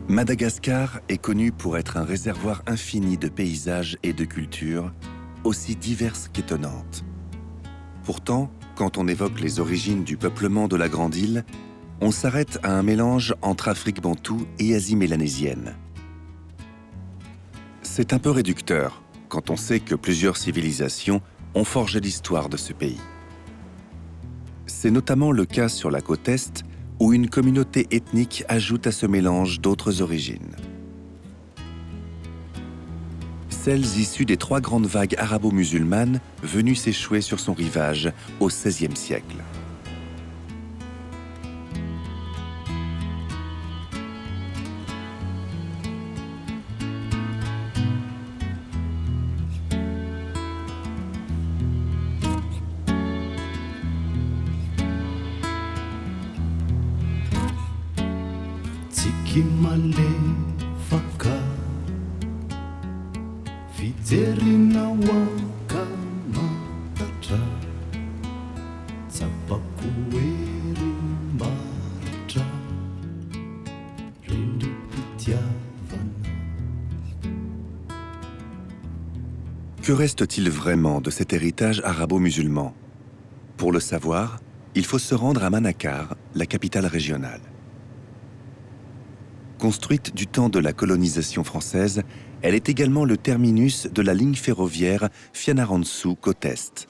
Madagascar est connu pour être un réservoir infini de paysages et de cultures, aussi diverses qu'étonnantes. Pourtant, quand on évoque les origines du peuplement de la Grande Île, on s'arrête à un mélange entre Afrique bantoue et Asie mélanésienne. C'est un peu réducteur quand on sait que plusieurs civilisations ont forgé l'histoire de ce pays. C'est notamment le cas sur la côte Est, où une communauté ethnique ajoute à ce mélange d'autres origines. Celles issues des 3 grandes vagues arabo-musulmanes venues s'échouer sur son rivage au XVIe siècle. Que reste-t-il vraiment de cet héritage arabo-musulman? Pour le savoir, il faut se rendre à Manakar, la capitale régionale. Construite du temps de la colonisation française, elle est également le terminus de la ligne ferroviaire Fianarantsoa-Côte Est.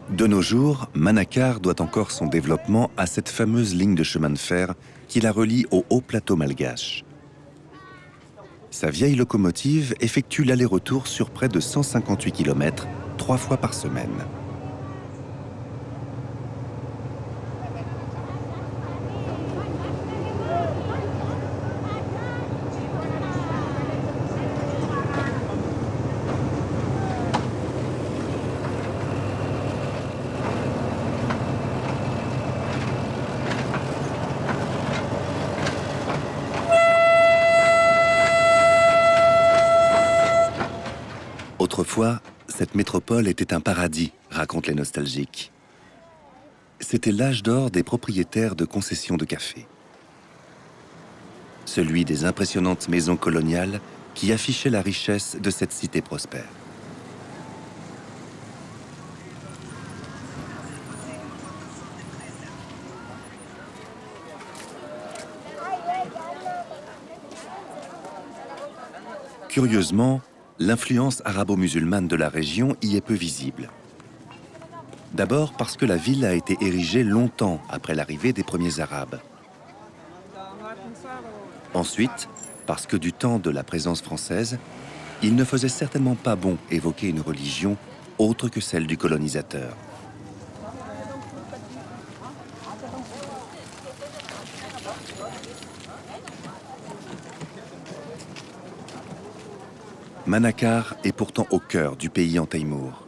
De nos jours, Manakar doit encore son développement à cette fameuse ligne de chemin de fer qui la relie au haut plateau malgache. Sa vieille locomotive effectue l'aller-retour sur près de 158 km, 3 fois par semaine. Autrefois, cette métropole était un paradis, racontent les nostalgiques. C'était l'âge d'or des propriétaires de concessions de café. Celui des impressionnantes maisons coloniales qui affichaient la richesse de cette cité prospère. Curieusement, l'influence arabo-musulmane de la région y est peu visible. D'abord parce que la ville a été érigée longtemps après l'arrivée des premiers Arabes. Ensuite, parce que du temps de la présence française, il ne faisait certainement pas bon évoquer une religion autre que celle du colonisateur. Manakar est pourtant au cœur du pays en Taïmour.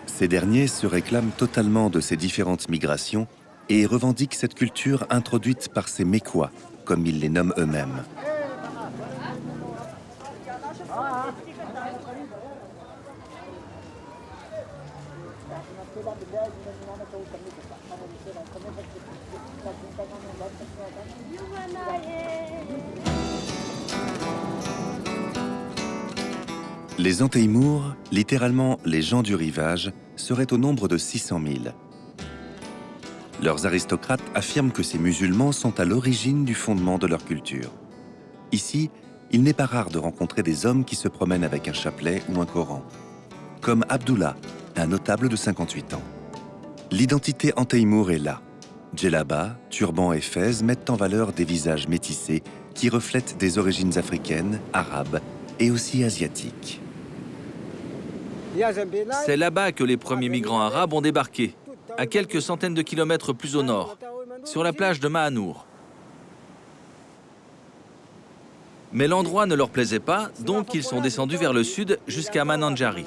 Ces derniers se réclament totalement de ces différentes migrations et revendiquent cette culture introduite par ces Mécois, comme ils les nomment eux-mêmes. Les Antaïmours, littéralement les gens du rivage, seraient au nombre de 600 000. Leurs aristocrates affirment que ces musulmans sont à l'origine du fondement de leur culture. Ici, il n'est pas rare de rencontrer des hommes qui se promènent avec un chapelet ou un Coran, comme Abdullah, un notable de 58 ans. L'identité Antaïmour est là. Djellaba, turban et fez mettent en valeur des visages métissés qui reflètent des origines africaines, arabes et aussi asiatiques. C'est là-bas que les premiers migrants arabes ont débarqué, à quelques centaines de kilomètres plus au nord, sur la plage de Mahanour. Mais l'endroit ne leur plaisait pas, donc ils sont descendus vers le sud jusqu'à Mananjari.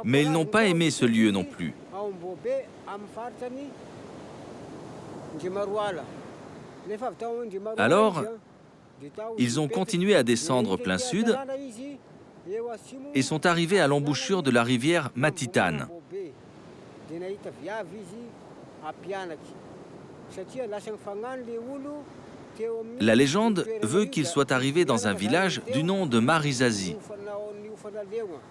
Mais ils n'ont pas aimé ce lieu non plus. Alors, ils ont continué à descendre plein sud et sont arrivés à l'embouchure de la rivière Matitane. La légende veut qu'ils soient arrivés dans un village du nom de Marizazi,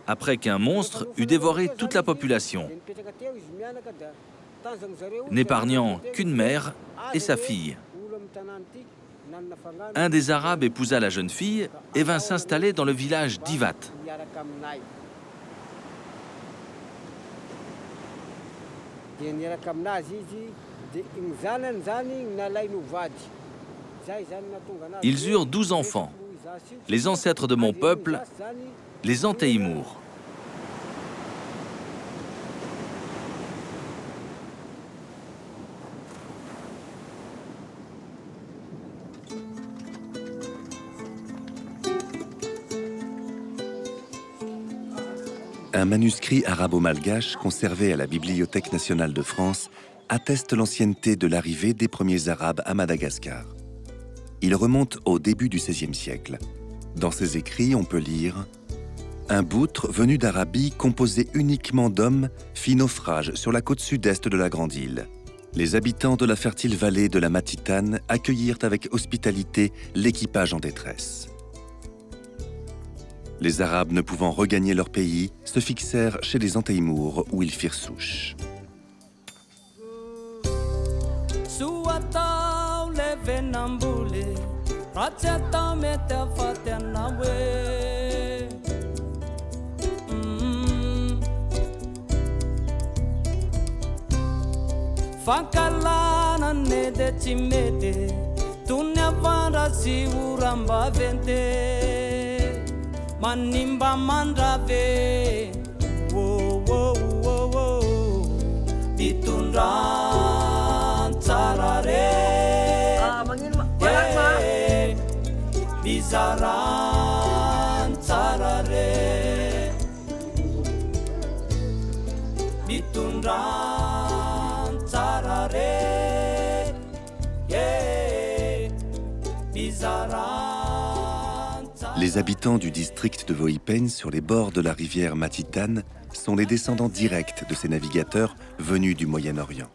après qu'un monstre eut dévoré toute la population, n'épargnant qu'une mère et sa fille. Un des Arabes épousa la jeune fille et vint s'installer dans le village d'Ivat. Ils eurent 12 enfants, les ancêtres de mon peuple, les Antéimours. Un manuscrit arabo-malgache conservé à la Bibliothèque nationale de France atteste l'ancienneté de l'arrivée des premiers Arabes à Madagascar. Il remonte au début du XVIe siècle. Dans ses écrits, on peut lire « Un boutre venu d'Arabie composé uniquement d'hommes fit naufrage sur la côte sud-est de la Grande Île. Les habitants de la fertile vallée de la Matitane accueillirent avec hospitalité l'équipage en détresse. Les Arabes, ne pouvant regagner leur pays, se fixèrent chez les Antéimours où ils firent souche. » Manimba mandrave, wo wo wo wo, bitundran tarare, bizaran tarare, bitundran tarare, bizaran. Les habitants du district de Voipen, sur les bords de la rivière Matitane, sont les descendants directs de ces navigateurs venus du Moyen-Orient.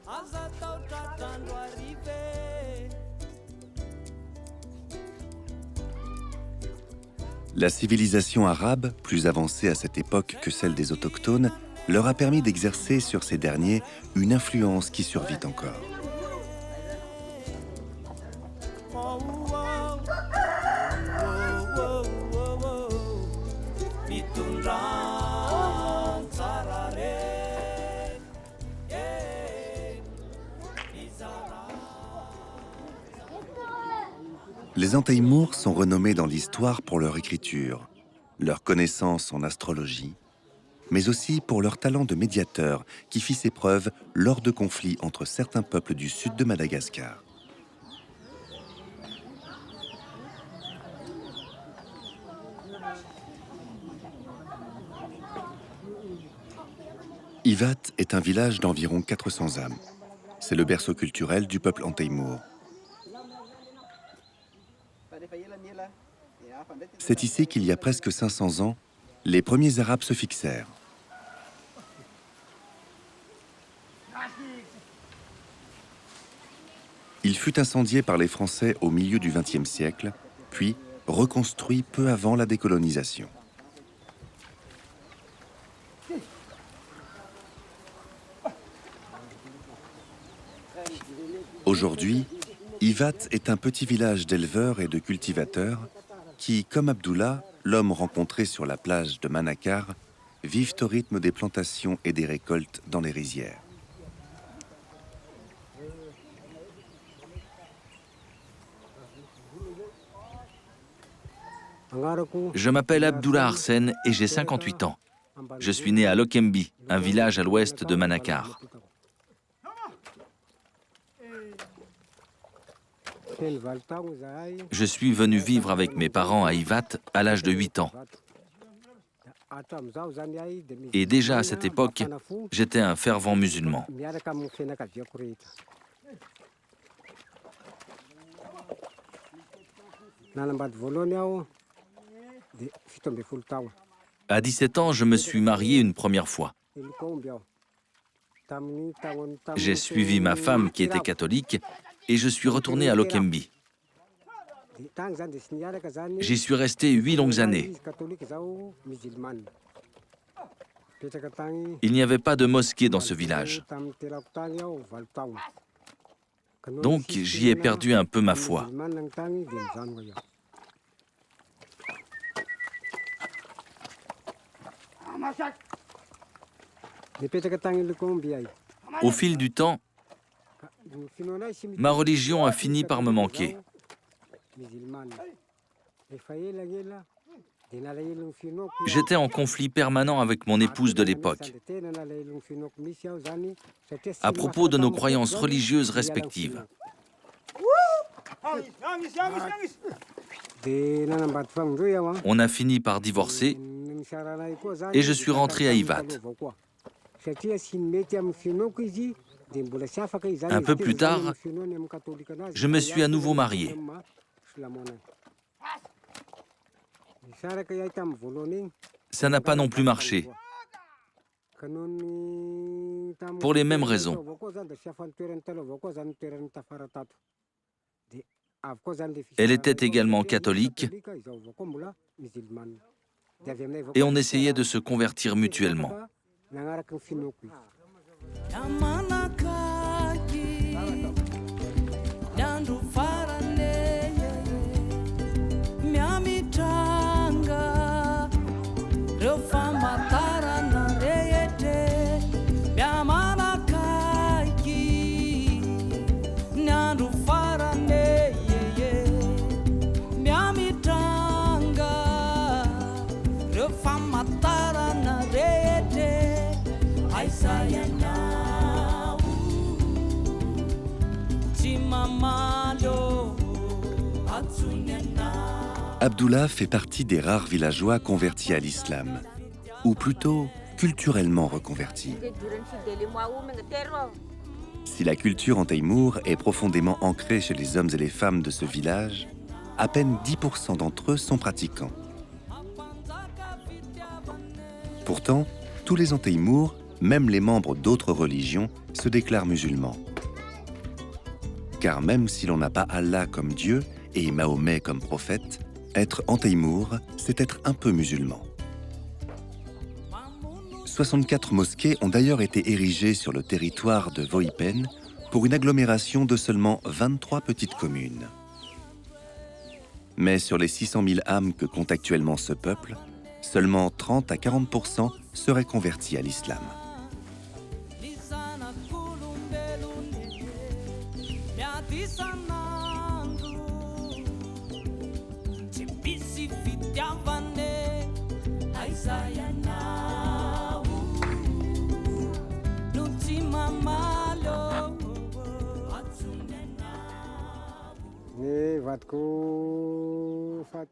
La civilisation arabe, plus avancée à cette époque que celle des autochtones, leur a permis d'exercer sur ces derniers une influence qui survit encore. Les Antéimours sont renommés dans l'histoire pour leur écriture, leur connaissance en astrologie, mais aussi pour leur talent de médiateur qui fit ses preuves lors de conflits entre certains peuples du sud de Madagascar. Ivat est un village d'environ 400 âmes. C'est le berceau culturel du peuple Antéimour. C'est ici qu'il y a presque 500 ans, les premiers Arabes se fixèrent. Il fut incendié par les Français au milieu du XXe siècle, puis reconstruit peu avant la décolonisation. Aujourd'hui, Ivat est un petit village d'éleveurs et de cultivateurs qui, comme Abdullah, l'homme rencontré sur la plage de Manakar, vivent au rythme des plantations et des récoltes dans les rizières. Je m'appelle Abdullah Arsène et j'ai 58 ans. Je suis né à Lokembi, un village à l'ouest de Manakar. Je suis venu vivre avec mes parents à Ivat à l'âge de 8 ans. Et déjà à cette époque, j'étais un fervent musulman. À 17 ans, je me suis marié une première fois. J'ai suivi ma femme qui était catholique et je suis retourné à Lokembi. J'y suis resté 8 longues années. Il n'y avait pas de mosquée dans ce village. Donc j'y ai perdu un peu ma foi. Au fil du temps, ma religion a fini par me manquer. J'étais en conflit permanent avec mon épouse de l'époque à propos de nos croyances religieuses respectives. On a fini par divorcer et je suis rentré à Ivat. Un peu plus tard, je me suis à nouveau marié. Ça n'a pas non plus marché. Pour les mêmes raisons. Elle était également catholique et on essayait de se convertir mutuellement. Abdullah fait partie des rares villageois convertis à l'islam, ou plutôt culturellement reconvertis. Si la culture en Taïmour est profondément ancrée chez les hommes et les femmes de ce village, à peine 10% d'entre eux sont pratiquants. Pourtant, tous les en Taïmour, même les membres d'autres religions, se déclarent musulmans. Car même si l'on n'a pas Allah comme Dieu et Mahomet comme prophète, être en Taïmour, c'est être un peu musulman. 64 mosquées ont d'ailleurs été érigées sur le territoire de Voipen pour une agglomération de seulement 23 petites communes. Mais sur les 600 000 âmes que compte actuellement ce peuple, seulement 30 à 40% seraient convertis à l'islam.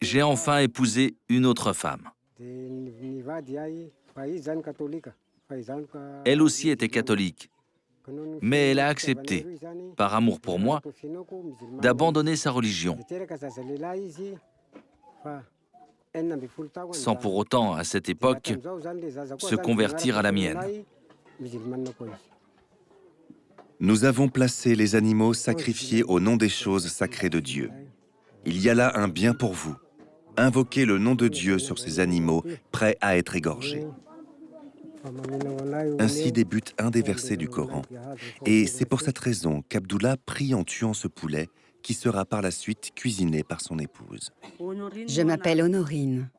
J'ai enfin épousé une autre femme. Elle aussi était catholique, mais elle a accepté, par amour pour moi, d'abandonner sa religion, sans pour autant, à cette époque, se convertir à la mienne. Nous avons placé les animaux sacrifiés au nom des choses sacrées de Dieu. Il y a là un bien pour vous. Invoquez le nom de Dieu sur ces animaux prêts à être égorgés. Ainsi débute un des versets du Coran. Et c'est pour cette raison qu'Abdullah prie en tuant ce poulet qui sera par la suite cuisiné par son épouse. Je m'appelle Honorine.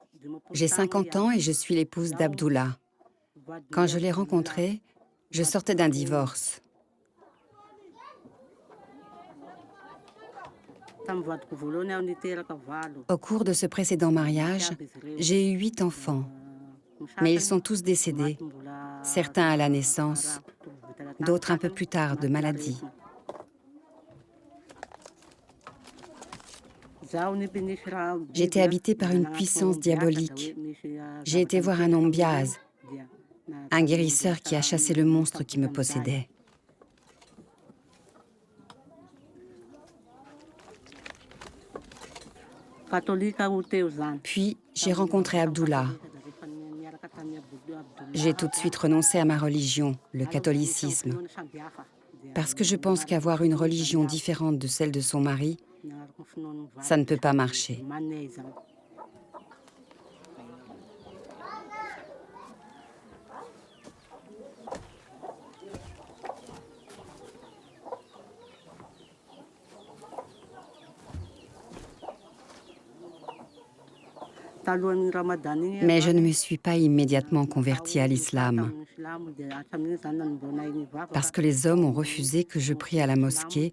J'ai 50 ans et je suis l'épouse d'Abdullah. Quand je l'ai rencontré, je sortais d'un divorce. Au cours de ce précédent mariage, j'ai eu 8 enfants, mais ils sont tous décédés, certains à la naissance, d'autres un peu plus tard de maladie. J'étais habitée par une puissance diabolique. J'ai été voir un homme Biaz, un guérisseur qui a chassé le monstre qui me possédait. Puis, j'ai rencontré Abdullah. J'ai tout de suite renoncé à ma religion, le catholicisme, parce que je pense qu'avoir une religion différente de celle de son mari, ça ne peut pas marcher. Mais je ne me suis pas immédiatement convertie à l'islam, parce que les hommes ont refusé que je prie à la mosquée,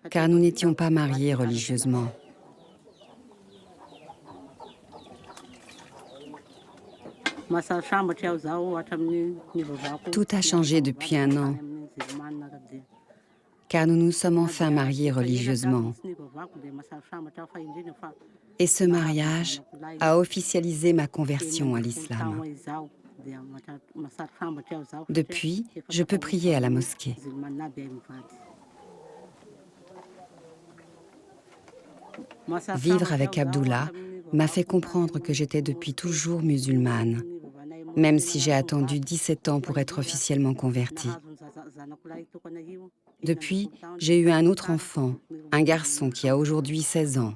car nous n'étions pas mariés religieusement. Tout a changé depuis un an, car nous nous sommes enfin mariés religieusement. Et ce mariage a officialisé ma conversion à l'islam. Depuis, je peux prier à la mosquée. Vivre avec Abdullah m'a fait comprendre que j'étais depuis toujours musulmane, même si j'ai attendu 17 ans pour être officiellement convertie. Depuis, j'ai eu un autre enfant, un garçon qui a aujourd'hui 16 ans.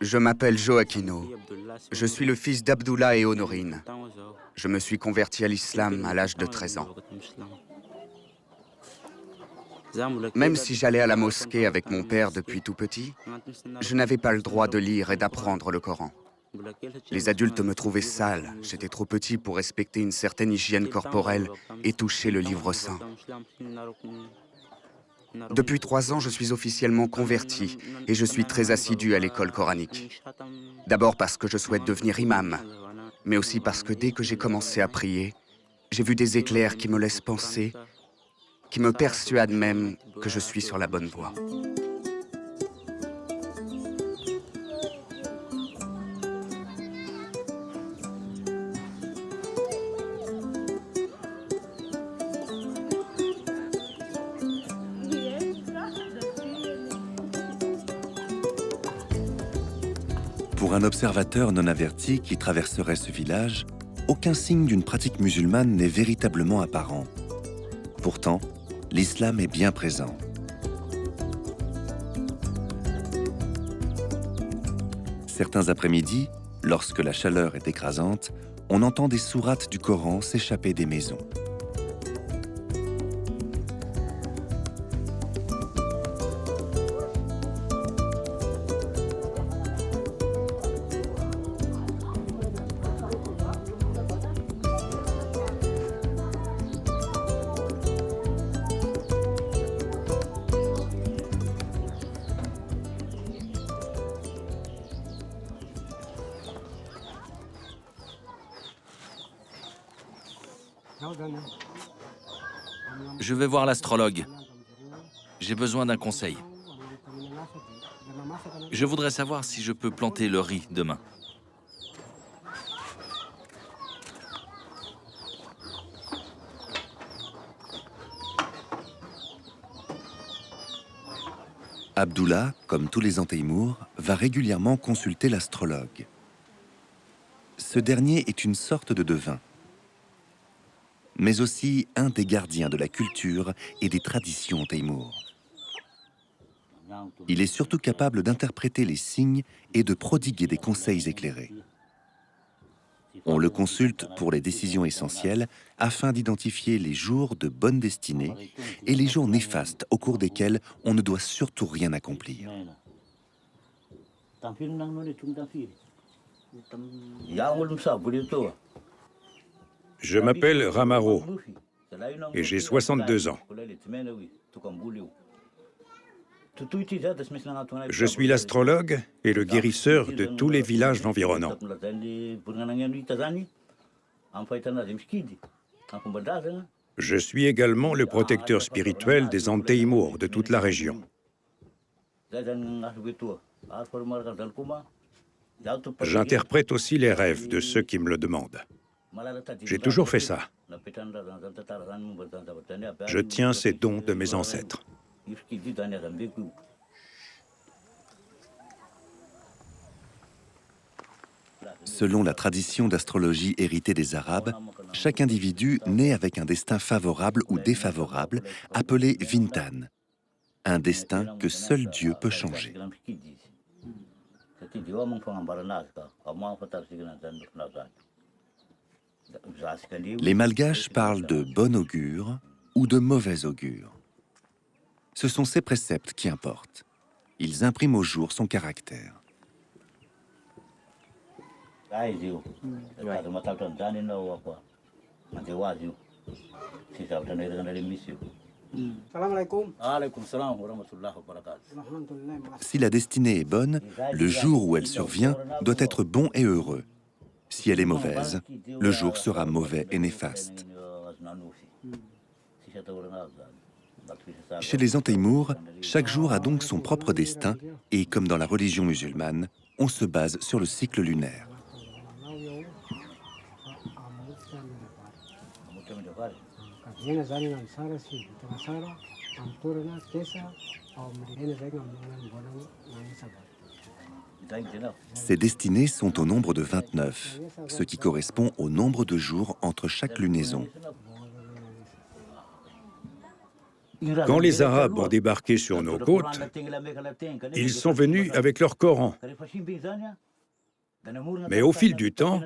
Je m'appelle Joaquino. Je suis le fils d'Abdullah et Honorine. Je me suis converti à l'islam à l'âge de 13 ans. Même si j'allais à la mosquée avec mon père depuis tout petit, je n'avais pas le droit de lire et d'apprendre le Coran. Les adultes me trouvaient sale, j'étais trop petit pour respecter une certaine hygiène corporelle et toucher le livre saint. Depuis 3 ans, je suis officiellement converti et je suis très assidu à l'école coranique. D'abord parce que je souhaite devenir imam, mais aussi parce que dès que j'ai commencé à prier, j'ai vu des éclairs qui me laissent penser, qui me persuadent même que je suis sur la bonne voie. Pour un observateur non averti qui traverserait ce village, aucun signe d'une pratique musulmane n'est véritablement apparent. Pourtant, l'islam est bien présent. Certains après-midi, lorsque la chaleur est écrasante, on entend des sourates du Coran s'échapper des maisons. Je vais voir l'astrologue. J'ai besoin d'un conseil. Je voudrais savoir si je peux planter le riz demain. Abdullah, comme tous les Anteimours, va régulièrement consulter l'astrologue. Ce dernier est une sorte de devin, mais aussi un des gardiens de la culture et des traditions taimour. Il est surtout capable d'interpréter les signes et de prodiguer des conseils éclairés. On le consulte pour les décisions essentielles afin d'identifier les jours de bonne destinée et les jours néfastes au cours desquels on ne doit surtout rien accomplir. Je m'appelle Ramaro et j'ai 62 ans. Je suis l'astrologue et le guérisseur de tous les villages environnants. Je suis également le protecteur spirituel des Anteimours de toute la région. J'interprète aussi les rêves de ceux qui me le demandent. J'ai toujours fait ça. Je tiens ces dons de mes ancêtres. Selon la tradition d'astrologie héritée des Arabes, chaque individu naît avec un destin favorable ou défavorable, appelé Vintan, un destin que seul Dieu peut changer. Les Malgaches parlent de bon augure ou de mauvais augure. Ce sont ces préceptes qui importent. Ils impriment au jour son caractère. Si la destinée est bonne, le jour où elle survient doit être bon et heureux. Si elle est mauvaise, le jour sera mauvais et néfaste. Chez les Antaïmours, chaque jour a donc son propre destin et, comme dans la religion musulmane, on se base sur le cycle lunaire. Ces destinées sont au nombre de 29, ce qui correspond au nombre de jours entre chaque lunaison. Quand les Arabes ont débarqué sur nos côtes, ils sont venus avec leur Coran. Mais au fil du temps,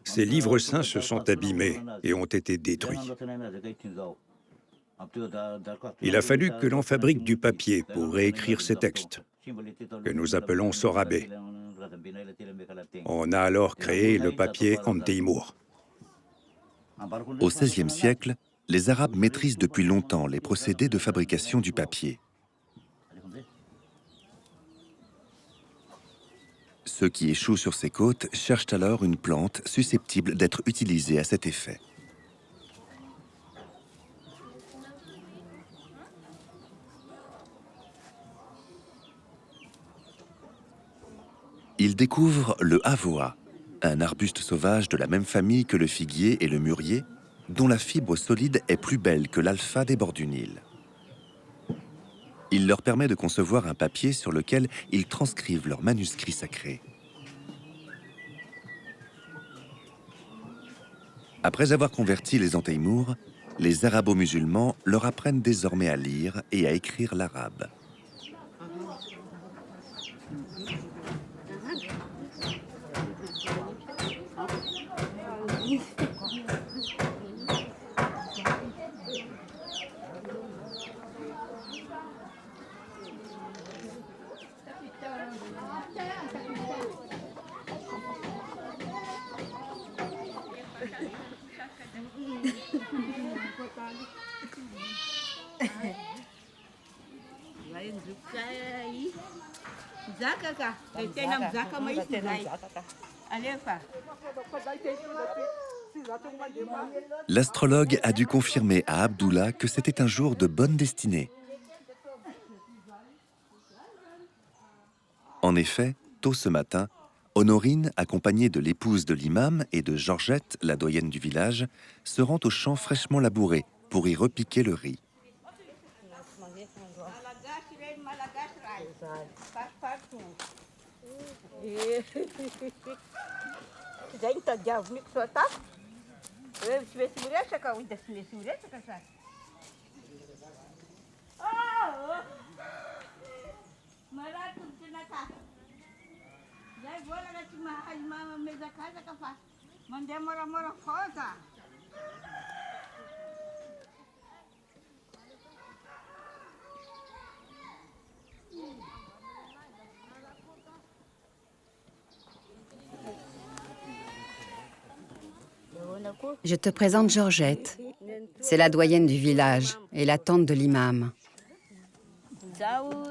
ces livres saints se sont abîmés et ont été détruits. Il a fallu que l'on fabrique du papier pour réécrire ces textes, que nous appelons sorabé. On a alors créé le papier Antaïmour. Au XVIe siècle, les Arabes maîtrisent depuis longtemps les procédés de fabrication du papier. Ceux qui échouent sur ces côtes cherchent alors une plante susceptible d'être utilisée à cet effet. Ils découvrent le havoa, un arbuste sauvage de la même famille que le figuier et le mûrier, dont la fibre solide est plus belle que l'alpha des bords du Nil. Il leur permet de concevoir un papier sur lequel ils transcrivent leurs manuscrits sacrés. Après avoir converti les Antaïmours, les arabo-musulmans leur apprennent désormais à lire et à écrire l'arabe. L'astrologue a dû confirmer à Abdullah que c'était un jour de bonne destinée. En effet, tôt ce matin, Honorine, accompagnée de l'épouse de l'imam et de Georgette, la doyenne du village, se rend au champ fraîchement labouré pour y repiquer le riz. Je te présente Georgette. C'est la doyenne du village et la tante de l'imam.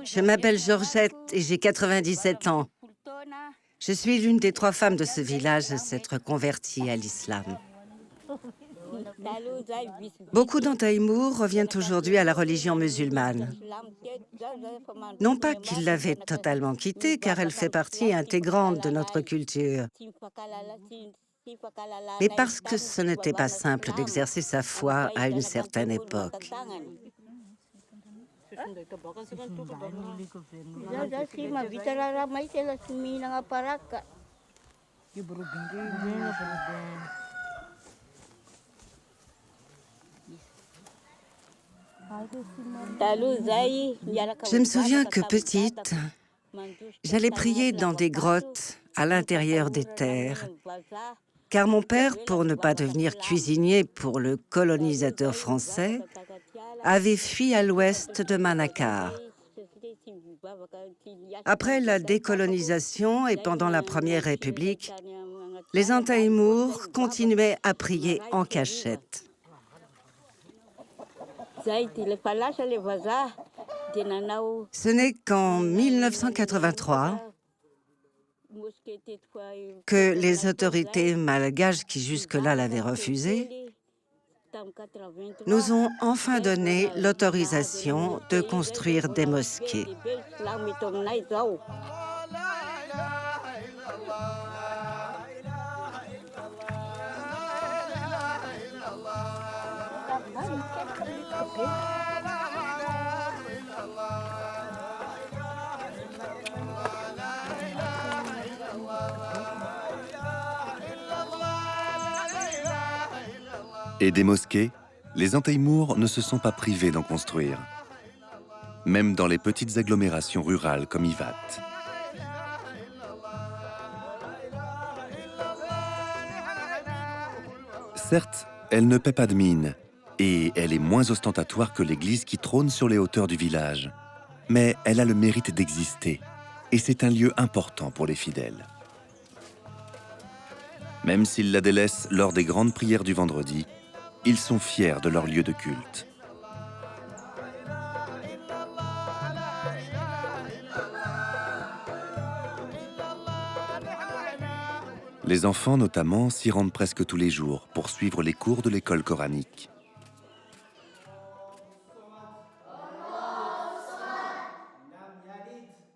Je m'appelle Georgette et j'ai 97 ans. Je suis l'une des 3 femmes de ce village à s'être convertie à l'islam. Beaucoup d'Antaïmours reviennent aujourd'hui à la religion musulmane. Non pas qu'ils l'avaient totalement quittée, car elle fait partie intégrante de notre culture, mais parce que ce n'était pas simple d'exercer sa foi à une certaine époque. Je me souviens que petite, j'allais prier dans des grottes à l'intérieur des terres, car mon père, pour ne pas devenir cuisinier pour le colonisateur français, avait fui à l'ouest de Manakar. Après la décolonisation et pendant la Première République, les Antaïmours continuaient à prier en cachette. Ce n'est qu'en 1983 que les autorités malgaches, qui jusque-là l'avaient refusé, nous ont enfin donné l'autorisation de construire des mosquées. Et des mosquées, les Antaïmours ne se sont pas privés d'en construire. Même dans les petites agglomérations rurales comme Ivat. Certes, elle ne paie pas de mine, et elle est moins ostentatoire que l'église qui trône sur les hauteurs du village. Mais elle a le mérite d'exister, et c'est un lieu important pour les fidèles. Même s'ils la délaissent lors des grandes prières du vendredi, ils sont fiers de leur lieu de culte. Les enfants, notamment, s'y rendent presque tous les jours pour suivre les cours de l'école coranique.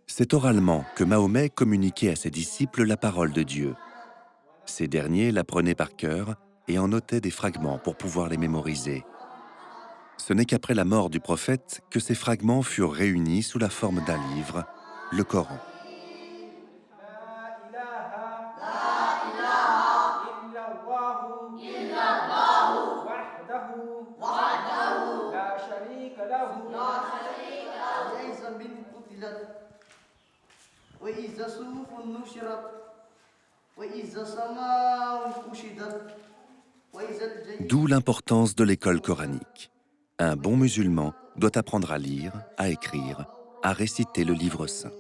C'est oralement que Mahomet communiquait à ses disciples la parole de Dieu. Ces derniers l'apprenaient par cœur et en notaient des fragments pour pouvoir les mémoriser. Ce n'est qu'après la mort du prophète que ces fragments furent réunis sous la forme d'un livre, le Coran. D'où l'importance de l'école coranique. Un bon musulman doit apprendre à lire, à écrire, à réciter le livre saint.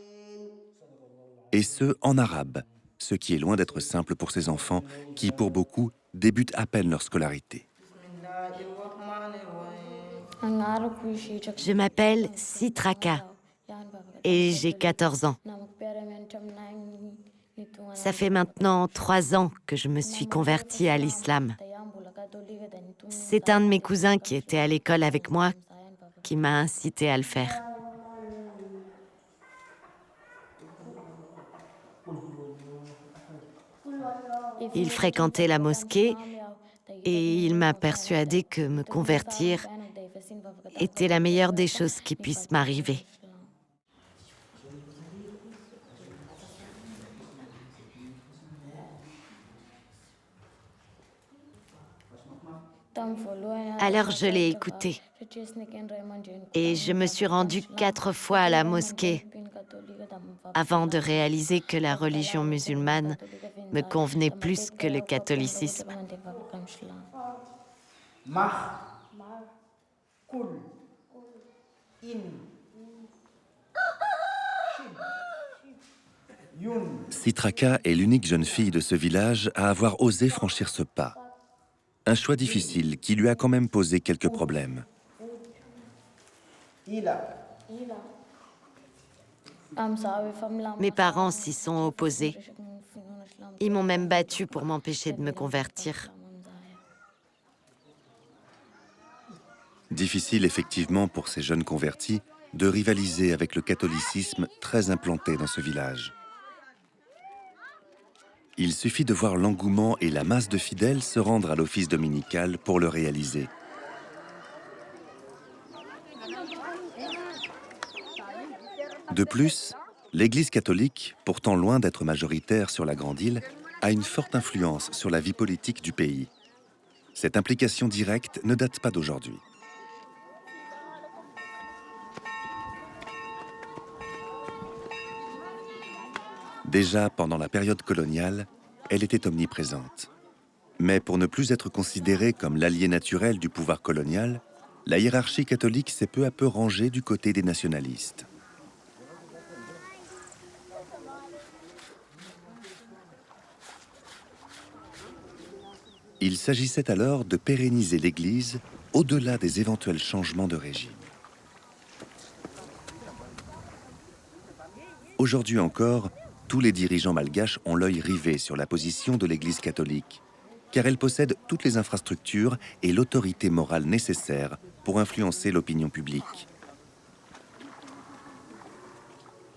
Et ce, en arabe, ce qui est loin d'être simple pour ces enfants qui, pour beaucoup, débutent à peine leur scolarité. Je m'appelle Sitraka et j'ai 14 ans. Ça fait maintenant 3 ans que je me suis convertie à l'islam. C'est un de mes cousins qui était à l'école avec moi qui m'a incité à le faire. Il fréquentait la mosquée et il m'a persuadé que me convertir était la meilleure des choses qui puissent m'arriver. Alors je l'ai écouté et je me suis rendue 4 fois à la mosquée avant de réaliser que la religion musulmane me convenait plus que le catholicisme. Sitraka est l'unique jeune fille de ce village à avoir osé franchir ce pas. Un choix difficile qui lui a quand même posé quelques problèmes. Mes parents s'y sont opposés. Ils m'ont même battue pour m'empêcher de me convertir. Difficile effectivement pour ces jeunes convertis de rivaliser avec le catholicisme très implanté dans ce village. Il suffit de voir l'engouement et la masse de fidèles se rendre à l'office dominical pour le réaliser. De plus, l'Église catholique, pourtant loin d'être majoritaire sur la Grande Île, a une forte influence sur la vie politique du pays. Cette implication directe ne date pas d'aujourd'hui. Déjà pendant la période coloniale, elle était omniprésente. Mais pour ne plus être considérée comme l'allié naturel du pouvoir colonial, la hiérarchie catholique s'est peu à peu rangée du côté des nationalistes. Il s'agissait alors de pérenniser l'Église au-delà des éventuels changements de régime. Aujourd'hui encore, tous les dirigeants malgaches ont l'œil rivé sur la position de l'Église catholique, car elle possède toutes les infrastructures et l'autorité morale nécessaires pour influencer l'opinion publique.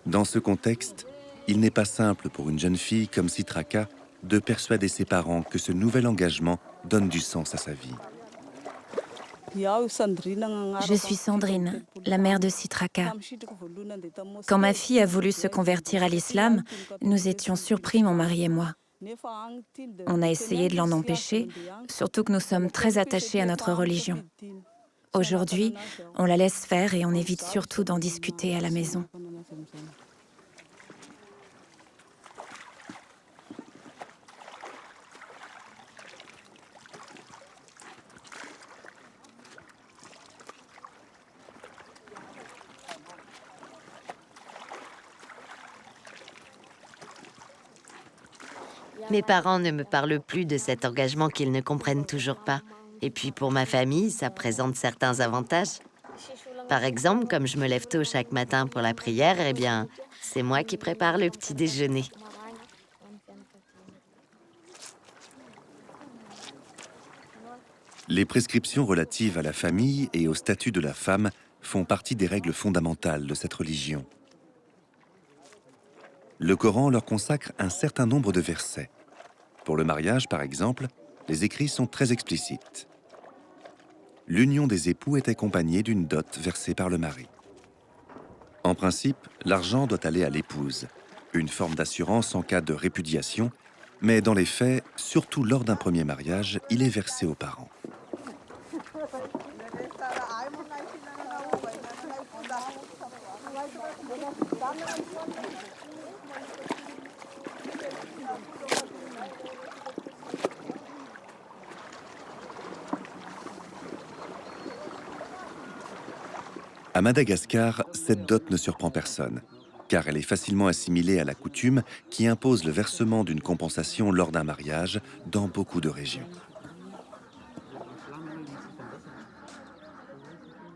Dans ce contexte, il n'est pas simple pour une jeune fille comme Citraka de persuader ses parents que ce nouvel engagement donne du sens à sa vie. Je suis Sandrine, la mère de Citraka. Quand ma fille a voulu se convertir à l'islam, nous étions surpris, mon mari et moi. On a essayé de l'en empêcher, surtout que nous sommes très attachés à notre religion. Aujourd'hui, on la laisse faire et on évite surtout d'en discuter à la maison. Mes parents ne me parlent plus de cet engagement qu'ils ne comprennent toujours pas. Et puis pour ma famille, ça présente certains avantages. Par exemple, comme je me lève tôt chaque matin pour la prière, eh bien, c'est moi qui prépare le petit déjeuner. Les prescriptions relatives à la famille et au statut de la femme font partie des règles fondamentales de cette religion. Le Coran leur consacre un certain nombre de versets. Pour le mariage, par exemple, les écrits sont très explicites. L'union des époux est accompagnée d'une dot versée par le mari. En principe, l'argent doit aller à l'épouse, une forme d'assurance en cas de répudiation, mais dans les faits, surtout lors d'un premier mariage, il est versé aux parents. À Madagascar, cette dot ne surprend personne, car elle est facilement assimilée à la coutume qui impose le versement d'une compensation lors d'un mariage dans beaucoup de régions.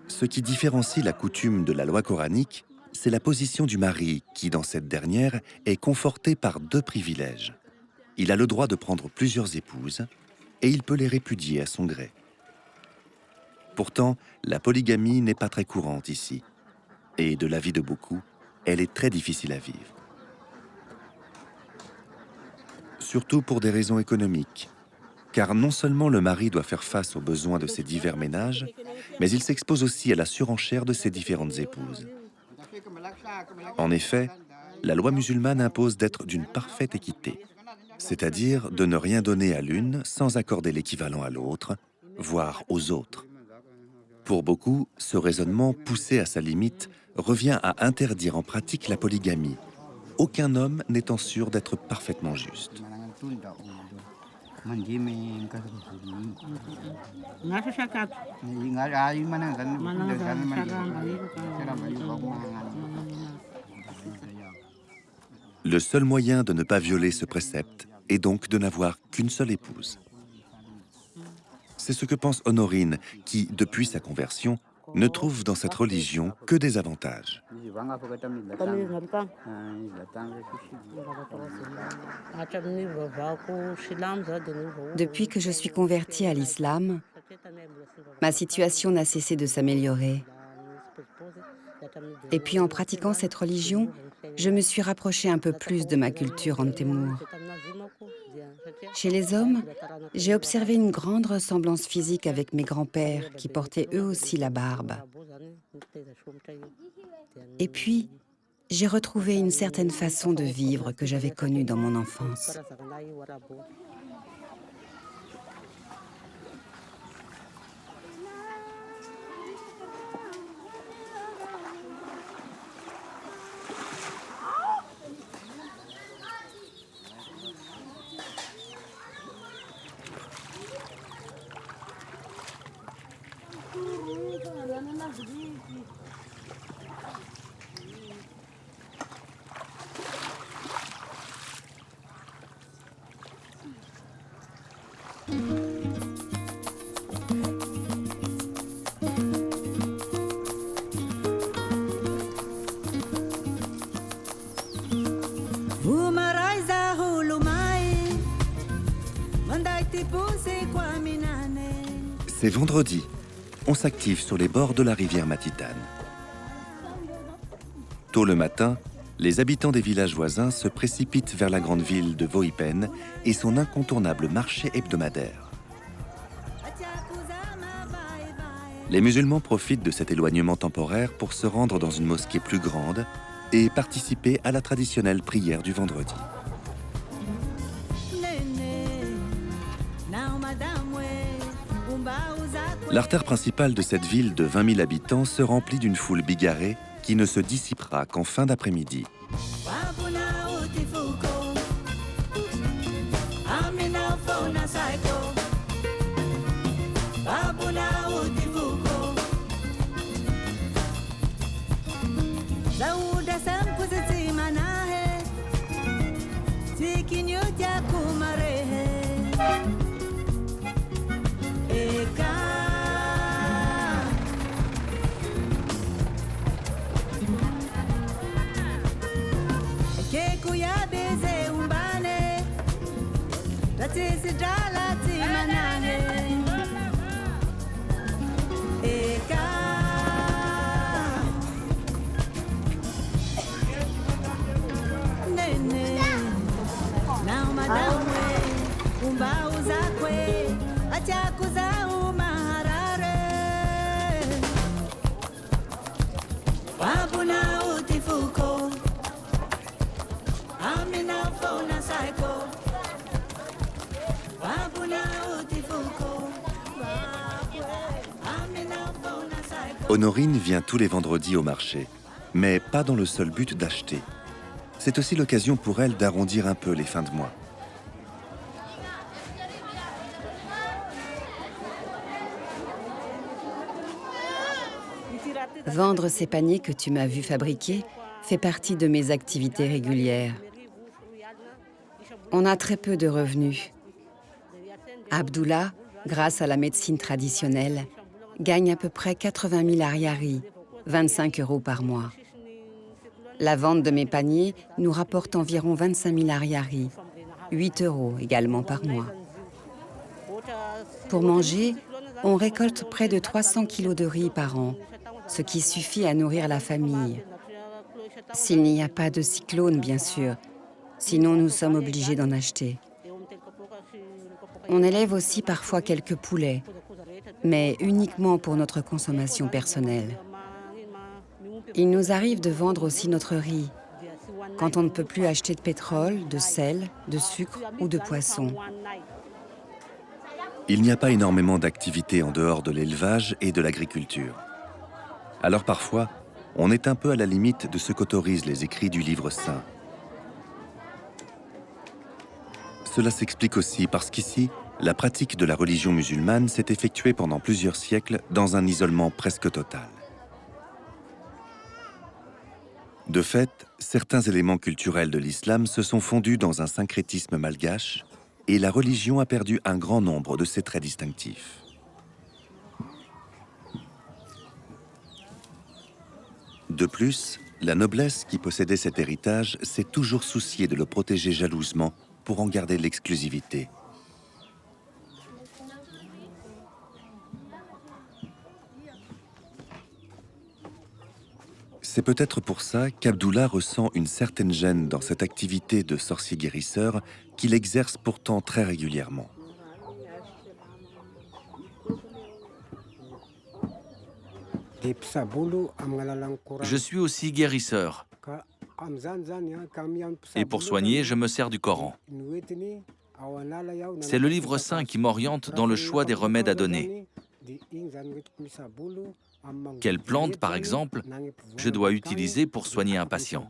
Ce qui différencie la coutume de la loi coranique, c'est la position du mari qui, dans cette dernière, est confortée par deux privilèges. Il a le droit de prendre plusieurs épouses et il peut les répudier à son gré. Pourtant, la polygamie n'est pas très courante ici. Et de l'avis de beaucoup, elle est très difficile à vivre. Surtout pour des raisons économiques. Car non seulement le mari doit faire face aux besoins de ses divers ménages, mais il s'expose aussi à la surenchère de ses différentes épouses. En effet, la loi musulmane impose d'être d'une parfaite équité, c'est-à-dire de ne rien donner à l'une sans accorder l'équivalent à l'autre, voire aux autres. Pour beaucoup, ce raisonnement, poussé à sa limite, revient à interdire en pratique la polygamie, aucun homme n'étant sûr d'être parfaitement juste. Le seul moyen de ne pas violer ce précepte est donc de n'avoir qu'une seule épouse. C'est ce que pense Honorine, qui, depuis sa conversion, ne trouve dans cette religion que des avantages. Depuis que je suis convertie à l'islam, Ma situation n'a cessé de s'améliorer. Et puis en pratiquant cette religion, je me suis rapprochée un peu plus de ma culture en Témour. Chez les hommes, j'ai observé une grande ressemblance physique avec mes grands-pères qui portaient eux aussi la barbe. Et puis, j'ai retrouvé une certaine façon de vivre que j'avais connue dans mon enfance. C'est vendredi. On s'active sur les bords de la rivière Matitane. Tôt le matin, les habitants des villages voisins se précipitent vers la grande ville de Voipen et son incontournable marché hebdomadaire. Les musulmans profitent de cet éloignement temporaire pour se rendre dans une mosquée plus grande et participer à la traditionnelle prière du vendredi. L'artère principale de cette ville de 20 000 habitants se remplit d'une foule bigarrée qui ne se dissipera qu'en fin d'après-midi. Honorine vient tous les vendredis au marché, mais pas dans le seul but d'acheter. C'est aussi l'occasion pour elle d'arrondir un peu les fins de mois. Vendre ces paniers que tu m'as vu fabriquer fait partie de mes activités régulières. On a très peu de revenus. Abdullah, grâce à la médecine traditionnelle, gagne à peu près 80 000 ariaris, 25 € par mois. La vente de mes paniers nous rapporte environ 25 000 ariaris, 8 € également par mois. Pour manger, on récolte près de 300 kilos de riz par an, ce qui suffit à nourrir la famille. S'il n'y a pas de cyclone, bien sûr, sinon nous sommes obligés d'en acheter. On élève aussi parfois quelques poulets, mais uniquement pour notre consommation personnelle. Il nous arrive de vendre aussi notre riz, quand on ne peut plus acheter de pétrole, de sel, de sucre ou de poisson. Il n'y a pas énormément d'activités en dehors de l'élevage et de l'agriculture. Alors parfois, on est un peu à la limite de ce qu'autorisent les écrits du livre saint. Cela s'explique aussi parce qu'ici, la pratique de la religion musulmane s'est effectuée pendant plusieurs siècles dans un isolement presque total. De fait, certains éléments culturels de l'islam se sont fondus dans un syncrétisme malgache et la religion a perdu un grand nombre de ses traits distinctifs. De plus, la noblesse qui possédait cet héritage s'est toujours souciée de le protéger jalousement pour en garder l'exclusivité. C'est peut-être pour ça qu'Abdullah ressent une certaine gêne dans cette activité de sorcier guérisseur qu'il exerce pourtant très régulièrement. Je suis aussi guérisseur. Et pour soigner, je me sers du Coran. C'est le livre saint qui m'oriente dans le choix des remèdes à donner. Quelle plante, par exemple, je dois utiliser pour soigner un patient?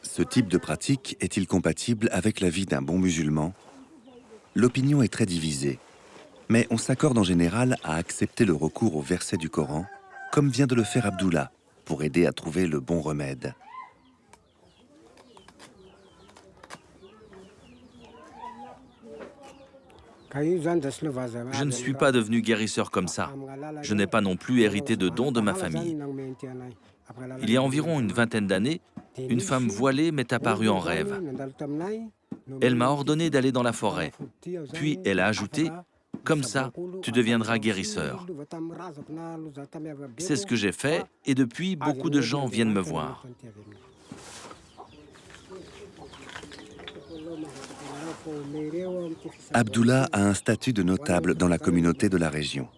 Ce type de pratique est-il compatible avec la vie d'un bon musulman? L'opinion est très divisée, mais on s'accorde en général à accepter le recours aux versets du Coran, comme vient de le faire Abdullah, pour aider à trouver le bon remède. Je ne suis pas devenu guérisseur comme ça. Je n'ai pas non plus hérité de dons de ma famille. Il y a environ une vingtaine d'années, une femme voilée m'est apparue en rêve. Elle m'a ordonné d'aller dans la forêt. Puis elle a ajouté « Comme ça, tu deviendras guérisseur ». C'est ce que j'ai fait et depuis, beaucoup de gens viennent me voir. Abdullah a un statut de notable dans la communauté de la région.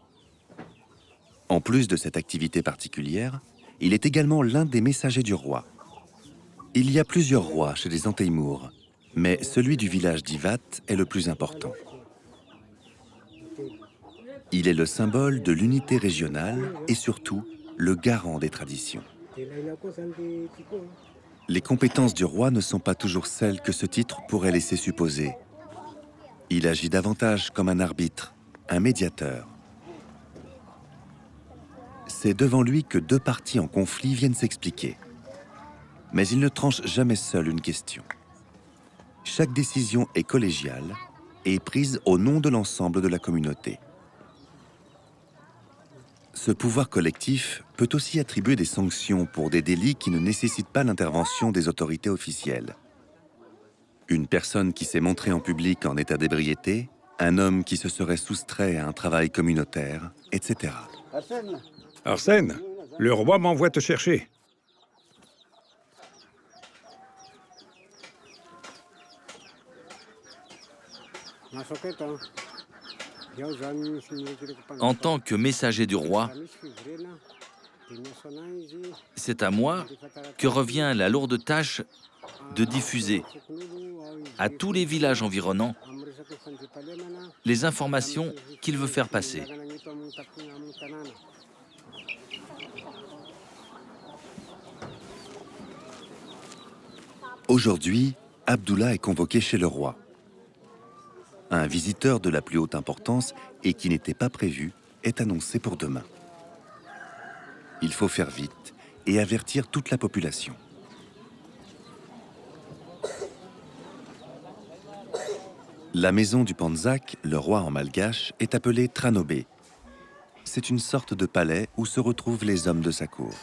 En plus de cette activité particulière, il est également l'un des messagers du roi. Il y a plusieurs rois chez les Anteimours, mais celui du village d'Ivat est le plus important. Il est le symbole de l'unité régionale et surtout le garant des traditions. Les compétences du roi ne sont pas toujours celles que ce titre pourrait laisser supposer. Il agit davantage comme un arbitre, un médiateur. C'est devant lui que deux parties en conflit viennent s'expliquer. Mais il ne tranche jamais seul une question. Chaque décision est collégiale et prise au nom de l'ensemble de la communauté. Ce pouvoir collectif peut aussi attribuer des sanctions pour des délits qui ne nécessitent pas l'intervention des autorités officielles. Une personne qui s'est montrée en public en état d'ébriété, un homme qui se serait soustrait à un travail communautaire, etc. Arsène, le roi m'envoie te chercher. En tant que messager du roi, c'est à moi que revient la lourde tâche de diffuser à tous les villages environnants les informations qu'il veut faire passer. Aujourd'hui, Abdullah est convoqué chez le roi. Un visiteur de la plus haute importance et qui n'était pas prévu est annoncé pour demain. Il faut faire vite et avertir toute la population. La maison du Panzak, le roi en malgache, est appelée Tranobé. C'est une sorte de palais où se retrouvent les hommes de sa cour.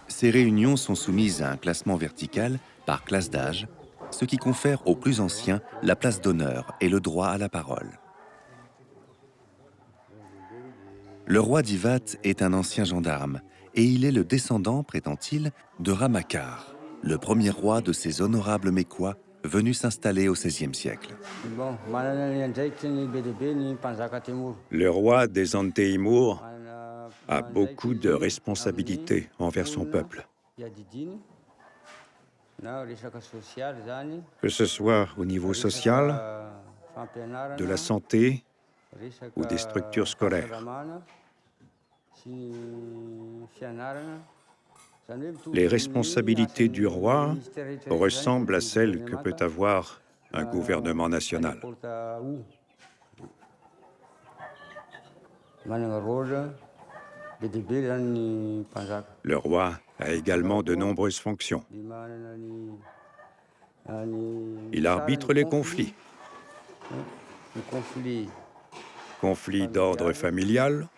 Ces réunions sont soumises à un classement vertical par classe d'âge, ce qui confère aux plus anciens la place d'honneur et le droit à la parole. Le roi d'Ivat est un ancien gendarme et il est le descendant, prétend-il, de Ramakar, le premier roi de ces honorables Mécois venus s'installer au XVIe siècle. Le roi des Anteimours a beaucoup de responsabilités envers son peuple. Que ce soit au niveau social, de la santé ou des structures scolaires. Les responsabilités du roi ressemblent à celles que peut avoir un gouvernement national. Le roi a également de nombreuses fonctions. Il arbitre les conflits. Conflits d'ordre familial,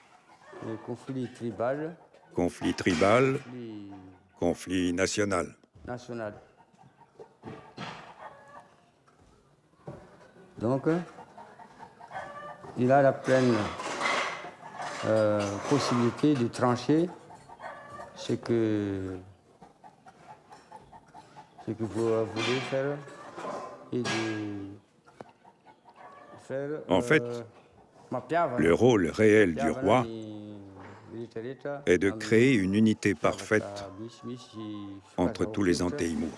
conflit tribal, conflit national. Donc, il a la pleine possibilité de trancher ce que vous voulez faire et de faire. En fait, le rôle réel du roi est de créer une unité parfaite entre tous les Antéimours.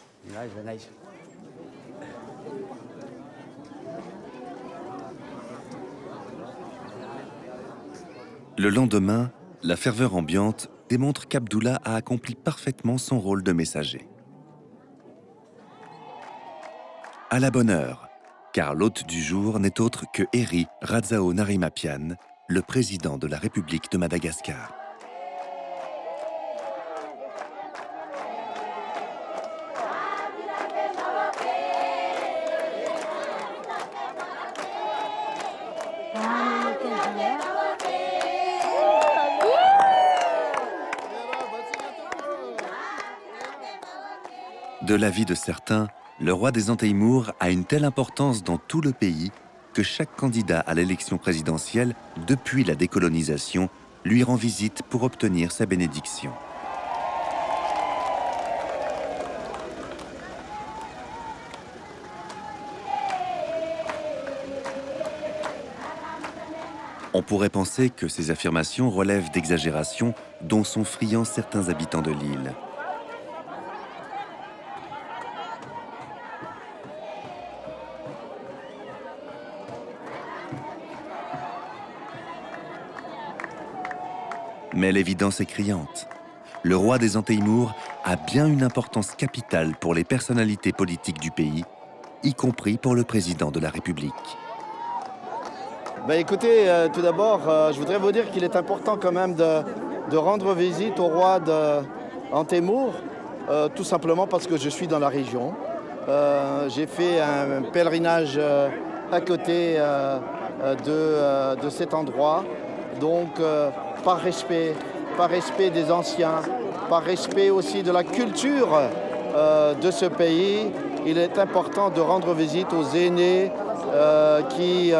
Le lendemain, la ferveur ambiante démontre qu'Abdullah a accompli parfaitement son rôle de messager. À la bonne heure, car l'hôte du jour n'est autre que Heri Radzao Narimapian, le président de la République de Madagascar. De l'avis de certains, le roi des Antéimours a une telle importance dans tout le pays que chaque candidat à l'élection présidentielle, depuis la décolonisation, lui rend visite pour obtenir sa bénédiction. On pourrait penser que ces affirmations relèvent d'exagérations dont sont friands certains habitants de l'île. Mais l'évidence est criante. Le roi des Antéimours a bien une importance capitale pour les personnalités politiques du pays, y compris pour le président de la République. Écoutez, tout d'abord, je voudrais vous dire qu'il est important quand même de rendre visite au roi d'Antéimours, tout simplement parce que je suis dans la région. J'ai fait un pèlerinage à côté de cet endroit, donc par respect des anciens, par respect aussi de la culture de ce pays, il est important de rendre visite aux aînés qui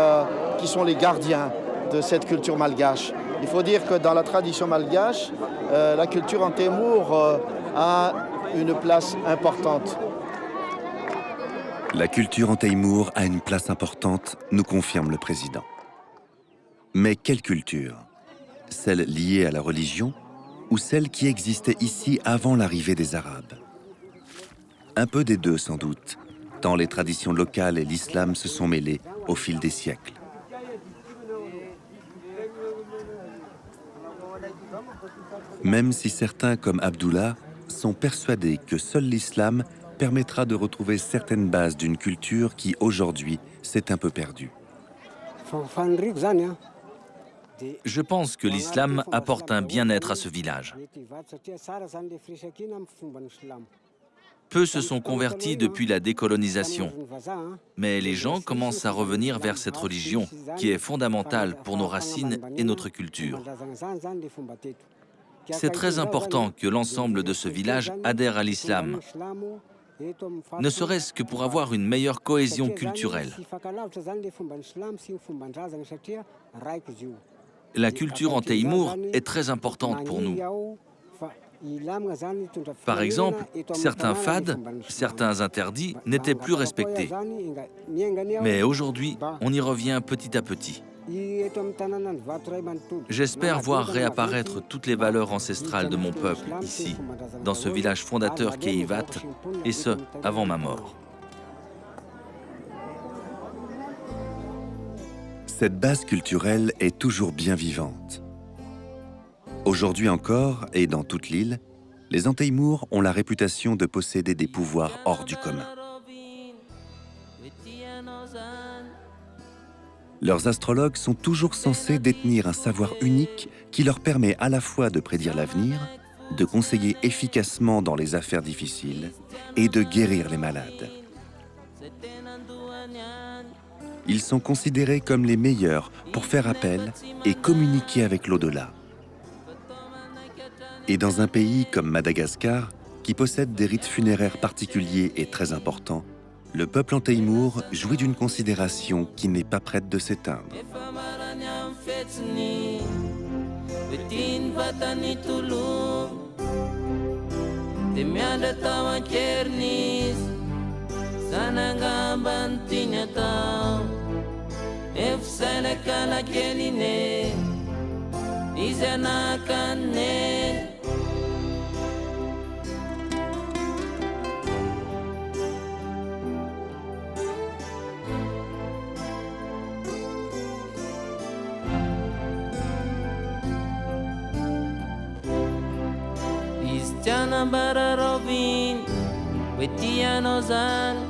sont les gardiens de cette culture malgache. Il faut dire que dans la tradition malgache, la culture Antéimours a une place importante. La culture Antéimours a une place importante, nous confirme le président. Mais quelle culture ? Celle liée à la religion ou celle qui existait ici avant l'arrivée des Arabes? Un peu des deux sans doute, tant les traditions locales et l'islam se sont mêlés au fil des siècles. Même si certains, comme Abdullah, sont persuadés que seul l'islam permettra de retrouver certaines bases d'une culture qui, aujourd'hui, s'est un peu perdue. Je pense que l'islam apporte un bien-être à ce village. Peu se sont convertis depuis la décolonisation, mais les gens commencent à revenir vers cette religion qui est fondamentale pour nos racines et notre culture. C'est très important que l'ensemble de ce village adhère à l'islam, ne serait-ce que pour avoir une meilleure cohésion culturelle. La culture Antéimours est très importante pour nous. Par exemple, certains fads, certains interdits n'étaient plus respectés. Mais aujourd'hui, on y revient petit à petit. J'espère voir réapparaître toutes les valeurs ancestrales de mon peuple ici, dans ce village fondateur qu'est Ivat, et ce, avant ma mort. Cette base culturelle est toujours bien vivante. Aujourd'hui encore, et dans toute l'île, les Antéimours ont la réputation de posséder des pouvoirs hors du commun. Leurs astrologues sont toujours censés détenir un savoir unique qui leur permet à la fois de prédire l'avenir, de conseiller efficacement dans les affaires difficiles et de guérir les malades. Ils sont considérés comme les meilleurs pour faire appel et communiquer avec l'au-delà. Et dans un pays comme Madagascar, qui possède des rites funéraires particuliers et très importants, le peuple Antéimours jouit d'une considération qui n'est pas prête de s'éteindre. masiny hoe tiany vatany tolomo dia miandra tao an-kerin'izy zanangamba ny tiany atao efisailakala kely ine izy anakaneny izy tianambara roviny hoe tianao zany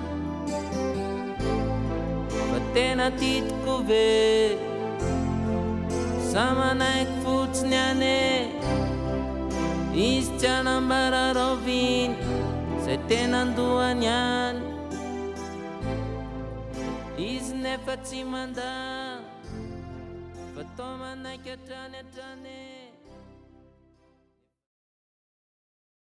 fa tena titiko ve sa manaiky fotsiny ane izy tianambara roviny zay tena andohany any izy nefa tsy manda fa tao manaiky hatrany hatrany